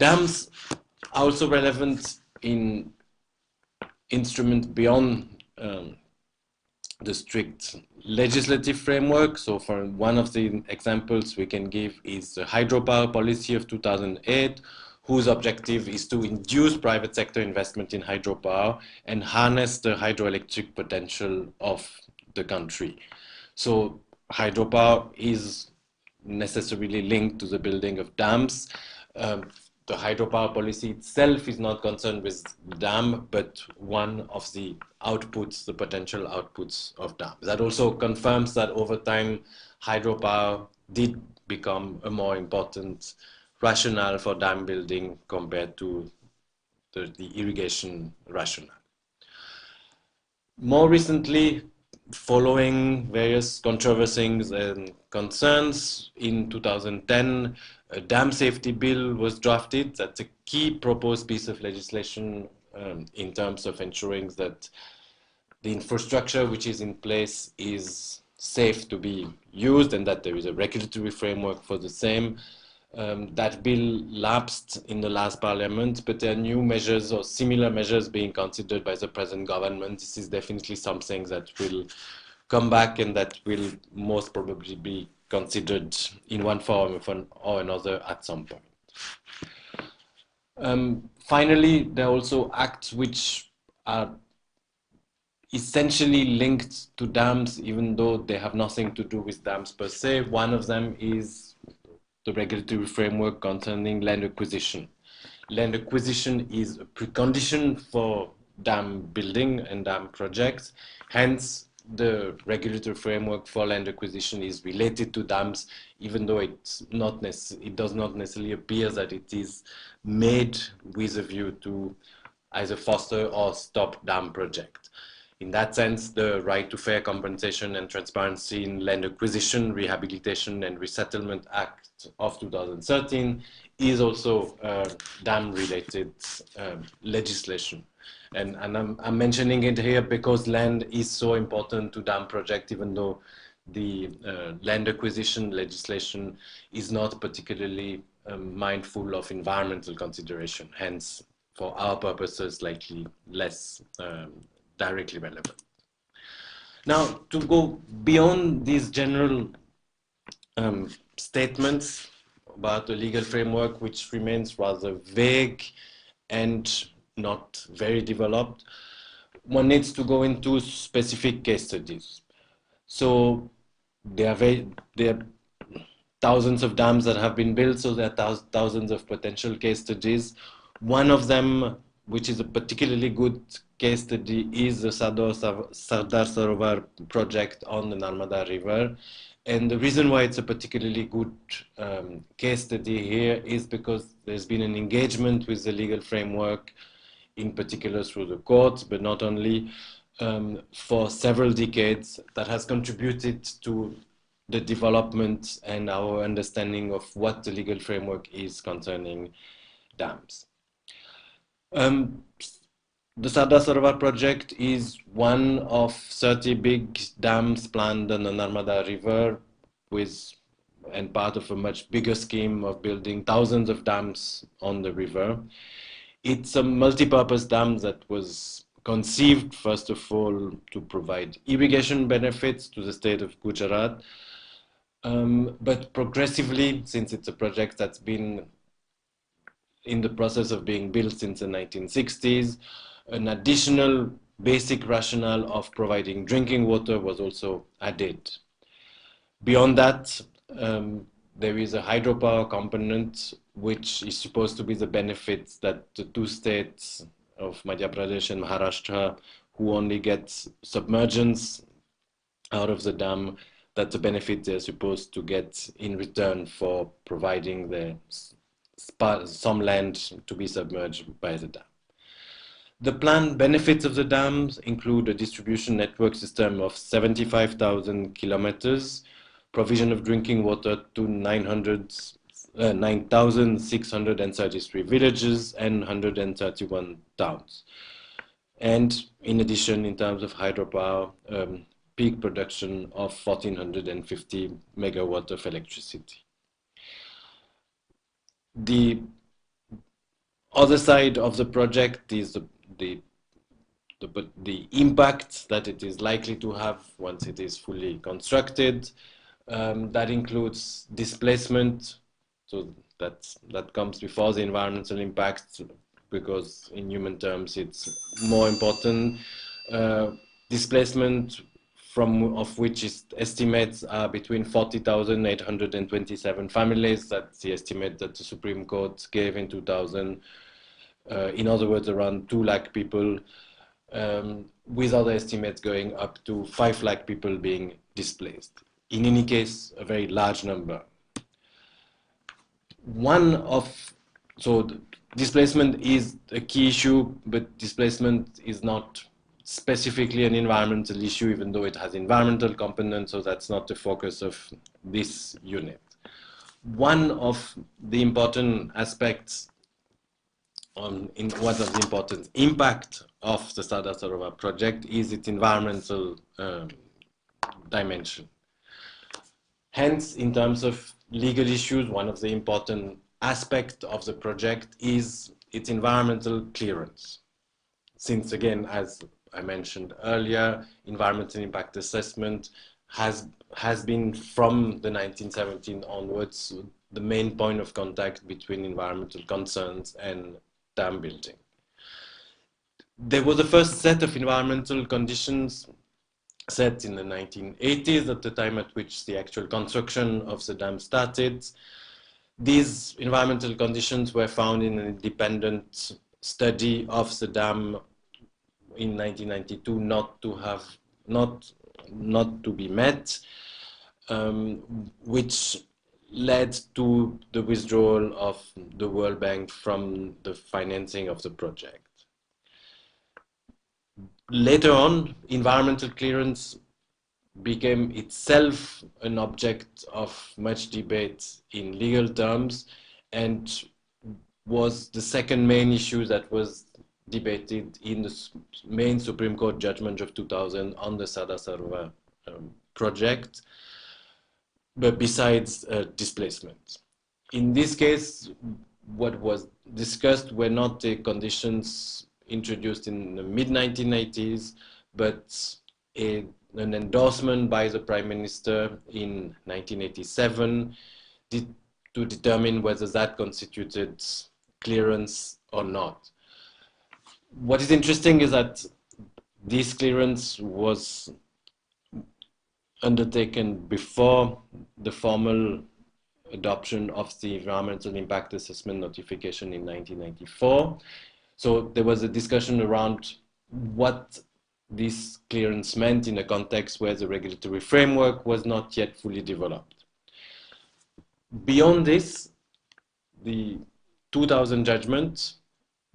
Dams are also relevant in instruments beyond the strict legislative framework. So for one of the examples we can give is the hydropower policy of 2008, whose objective is to induce private sector investment in hydropower and harness the hydroelectric potential of the country. So hydropower is necessarily linked to the building of dams. The hydropower policy itself is not concerned with dam, but one of the outputs, the potential outputs of dams. That also confirms that over time, hydropower did become a more important rationale for dam building compared to the irrigation rationale. More recently, following various controversies and concerns, in 2010, a dam safety bill was drafted. That's a key proposed piece of legislation in terms of ensuring that the infrastructure which is in place is safe to be used and that there is a regulatory framework for the same. That bill lapsed in the last parliament, but there are new measures or similar measures being considered by the present government. This is definitely something that will come back and that will most probably be considered in one form or another at some point. Finally, there are also acts which are essentially linked to dams, even though they have nothing to do with dams per se. One of them is the regulatory framework concerning land acquisition. Land acquisition is a precondition for dam building and dam projects. Hence, the regulatory framework for land acquisition is related to dams, even though it does not necessarily appear that it is made with a view to either foster or stop dam project. In that sense, the Right to Fair Compensation and Transparency in Land Acquisition, Rehabilitation and Resettlement Act of 2013 is also dam-related legislation. And I'm mentioning it here because land is so important to dam project, even though the land acquisition legislation is not particularly mindful of environmental consideration. Hence, for our purposes, slightly less directly relevant. Now, to go beyond these general statements about the legal framework, which remains rather vague and not very developed, one needs to go into specific case studies. So there are thousands of dams that have been built, so there are thousands of potential case studies. One of them, which is a particularly good case study, is the Sardar Sarovar project on the Narmada River. And the reason why it's a particularly good case study here is because there's been an engagement with the legal framework, in particular through the courts, but not only, for several decades, that has contributed to the development and our understanding of what the legal framework is concerning dams. The Sardar Sarovar project is one of 30 big dams planned on the Narmada River, and part of a much bigger scheme of building thousands of dams on the river. It's a multi-purpose dam that was conceived, first of all, to provide irrigation benefits to the state of Gujarat, but progressively, since it's a project that's been in the process of being built since the 1960s, an additional basic rationale of providing drinking water was also added. Beyond that, there is a hydropower component, which is supposed to be the benefits that the two states of Madhya Pradesh and Maharashtra, who only get submergence out of the dam, that's a benefit they're supposed to get in return for providing some land to be submerged by the dam. The planned benefits of the dams include a distribution network system of 75,000 kilometers, provision of drinking water to 9,633 villages and 131 towns. And in addition, in terms of hydropower, peak production of 1,450 megawatt of electricity. The Other side of the project is the, the impact that it is likely to have once it is fully constructed. That includes displacement, so that comes before the environmental impact, because in human terms it's more important. Displacement from of which is estimates are between 40,827 families. That's the estimate that the Supreme Court gave in 2000. In other words, around 2 lakh people, with other estimates going up to 5 lakh people being displaced. In any case, a very large number. So displacement is a key issue, but displacement is not specifically an environmental issue, even though it has environmental components, so that's not the focus of this unit. One of the important aspects in one of the important impact of the Sardar Sarovar project is its environmental dimension. Hence, in terms of legal issues, one of the important aspects of the project is its environmental clearance. Since, again, as I mentioned earlier, environmental impact assessment has been, from the 1917 onwards, the main point of contact between environmental concerns and dam building. There was the first set of environmental conditions set in the 1980s, at the time at which the actual construction of the dam started. These environmental conditions were found in an independent study of the dam in 1992 not to be met, which led to the withdrawal of the World Bank from the financing of the project. Later on, environmental clearance became itself an object of much debate in legal terms, and was the second main issue that was debated in the main Supreme Court judgment of 2000 on the Sardar Sarovar project, but besides displacement. In this case, what was discussed were not the conditions introduced in the mid-1980s, but an endorsement by the Prime Minister in 1987 to determine whether that constituted clearance or not. What is interesting is that this clearance was undertaken before the formal adoption of the environmental impact assessment notification in 1994. So there was a discussion around what this clearance meant in a context where the regulatory framework was not yet fully developed. Beyond this, the 2000 judgment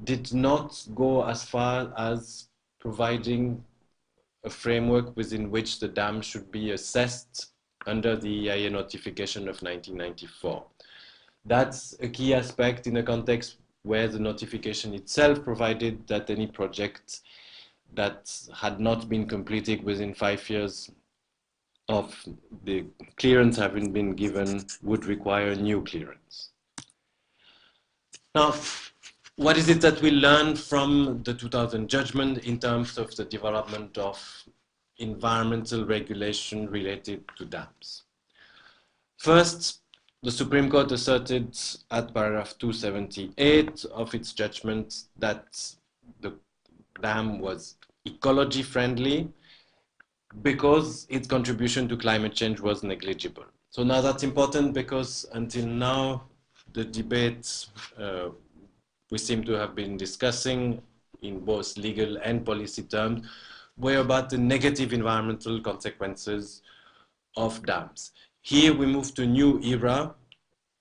did not go as far as providing a framework within which the dam should be assessed under the EIA notification of 1994. That's a key aspect in a context where the notification itself provided that any project that had not been completed within 5 years of the clearance having been given would require new clearance. Now, what is it that we learned from the 2000 judgment in terms of the development of environmental regulation related to dams? First, the Supreme Court asserted at paragraph 278 of its judgment that the dam was ecology friendly because its contribution to climate change was negligible. So now that's important because until now, the debates we seem to have been discussing in both legal and policy terms were about the negative environmental consequences of dams. Here we move to a new era,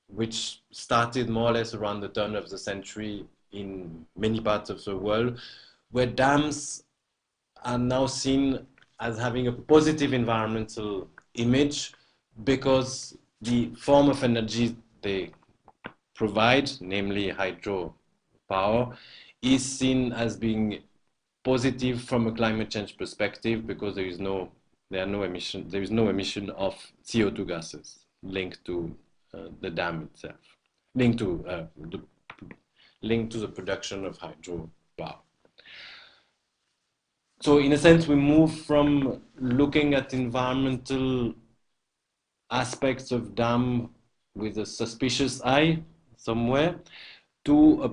which started more or less around the turn of the century in many parts of the world, where dams are now seen as having a positive environmental image because the form of energy they provide, namely hydropower, is seen as being positive from a climate change perspective because there is no emission of CO2 gases linked to the dam itself, linked to linked to the production of hydropower. So in a sense, we move from looking at environmental aspects of dam with a suspicious eye somewhere to a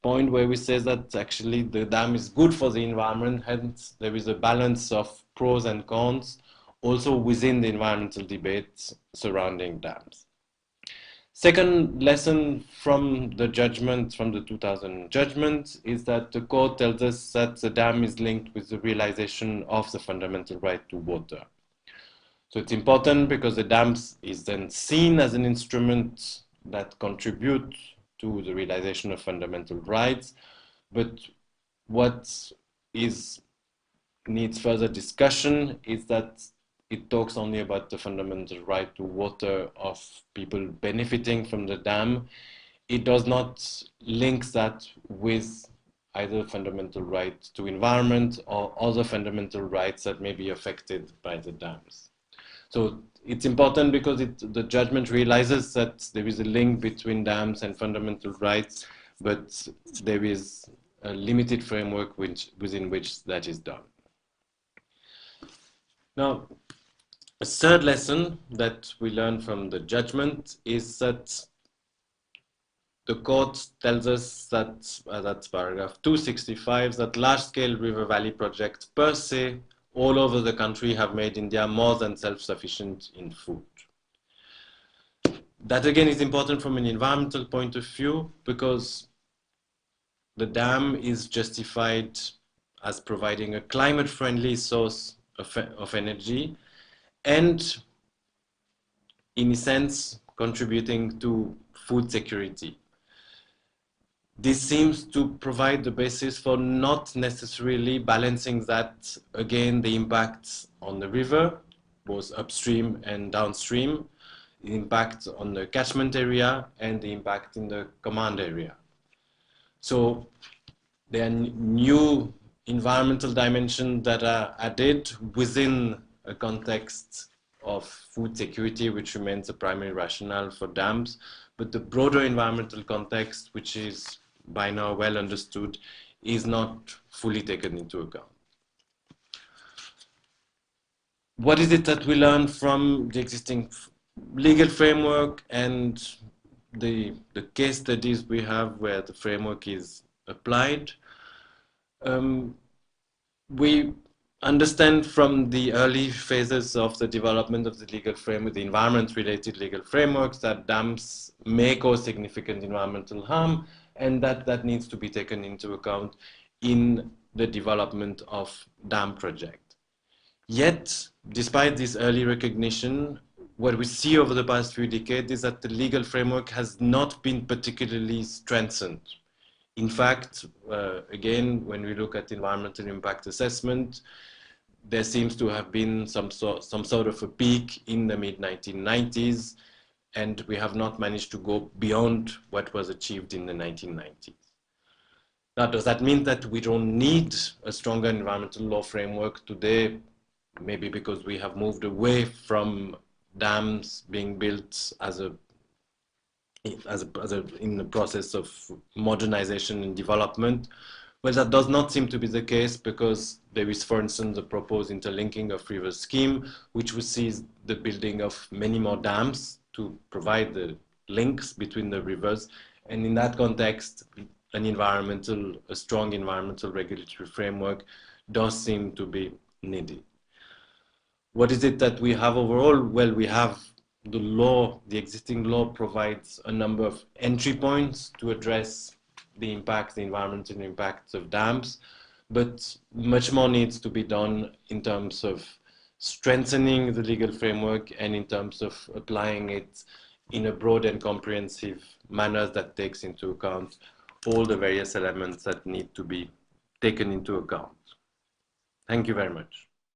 point where we say that actually the dam is good for the environment, hence there is a balance of pros and cons also within the environmental debates surrounding dams. Second lesson from the judgment, from the 2000 judgment, is that the court tells us that the dam is linked with the realization of the fundamental right to water. So it's important because the dams is then seen as an instrument that contributes to the realization of fundamental rights. But what needs further discussion is that it talks only about the fundamental right to water of people benefiting from the dam. It does not link that with either fundamental right to environment or other fundamental rights that may be affected by the dams. So it's important because the judgment realizes that there is a link between dams and fundamental rights, but there is a limited framework within which that is done. Now, a third lesson that we learn from the judgment is that the court tells us that, that's paragraph 265, that large-scale river valley projects per se all over the country have made India more than self-sufficient in food. That again is important from an environmental point of view because the dam is justified as providing a climate-friendly source of energy and, in a sense, contributing to food security. This seems to provide the basis for not necessarily balancing that, again, the impacts on the river, both upstream and downstream, the impact on the catchment area, and the impact in the command area. So there are new environmental dimensions that are added within a context of food security, which remains the primary rationale for dams, but the broader environmental context, which is by now well understood, is not fully taken into account. What is it that we learn from the existing legal framework and the case studies we have where the framework is applied? We understand from the early phases of the development of the legal framework, the environment-related legal frameworks, that dams may cause significant environmental harm, and that needs to be taken into account in the development of dam project. Yet, despite this early recognition, what we see over the past few decades is that the legal framework has not been particularly strengthened. In fact, again, when we look at environmental impact assessment, there seems to have been some sort of a peak in the mid-1990s, and we have not managed to go beyond what was achieved in the 1990s. Now, does that mean that we don't need a stronger environmental law framework today? Maybe because we have moved away from dams being built in the process of modernization and development. Well, that does not seem to be the case because there is, for instance, a proposed interlinking of river scheme, which would see the building of many more dams to provide the links between the rivers. And in that context, a strong environmental regulatory framework does seem to be needed. What is it that we have overall? Well, we have the law, the existing law provides a number of entry points to address the environmental impacts of dams, but much more needs to be done in terms of strengthening the legal framework and in terms of applying it in a broad and comprehensive manner that takes into account all the various elements that need to be taken into account. Thank you very much.